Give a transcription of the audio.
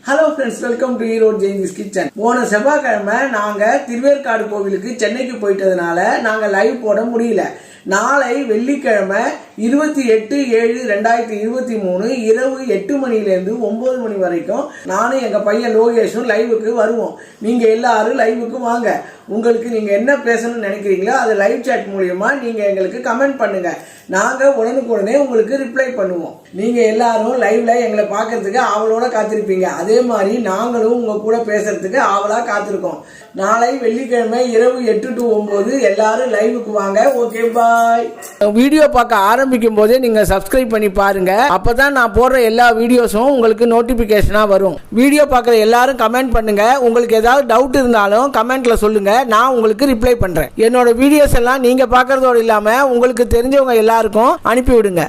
Hello friends, welcome to erodejayanthiskitchen. போன செவ்வாய்க்கிழமை நாங்கள் திருவேற்காடு கோவிலுக்கு சென்னைக்கு போயிட்டதுனால நாங்கள் லைவ் போட முடியல. நாளை வெள்ளிக்கிழமை 28/7/2023 இரவு 8 மணிலேருந்து 9 மணி வரைக்கும் நானும் எங்கள் பையன் லோகேஷும் லைவுக்கு வருவோம். நீங்கள் எல்லாரும் லைவுக்கு வாங்க. உங்களுக்கு நீங்கள் என்ன பேசணும்னு நினைக்கிறீங்களோ அது லைவ் சாட் மூலியமா நீங்கள் எங்களுக்கு கமெண்ட் பண்ணுங்க. நாங்கள் உடனுக்குடனே உங்களுக்கு ரிப்ளை பண்ணுவோம். நீங்கள் எல்லாரும் லைவ்ல எங்களை பார்க்கறதுக்கு ஆவலோட காத்திருப்பீங்க. அதே மாதிரி நாங்களும் உங்கள் கூட பேசுறதுக்கு ஆவலாக காத்திருக்கோம். நாளை வெள்ளிக்கிழமை இரவு 8 to 9 எல்லாரும் லைவுக்கு வாங்க. ஓகே, பாய். வீடியோ பார்க்க ஆரம்பிக்கும் போதே நீங்க சப்ஸ்கிரைப் பண்ணி பாருங்க. அப்பதான் நான் போடுற எல்லா வீடியோஸும் உங்களுக்கு நோட்டிபிகேஷனா வரும். வீடியோ பார்க்குற எல்லாரும் கமெண்ட் பண்ணுங்க. உங்களுக்கு ஏதாவது டவுட் இருந்தாலும் கமெண்ட்ல சொல்லுங்க, நான் உங்களுக்கு ரிப்ளை பண்றேன். என்னோட வீடியோஸ் எல்லாம் நீங்க பார்க்கறதோடு இல்லாம உங்களுக்கு தெரிஞ்சவங்க எல்லாருக்கும் அனுப்பி விடுங்க.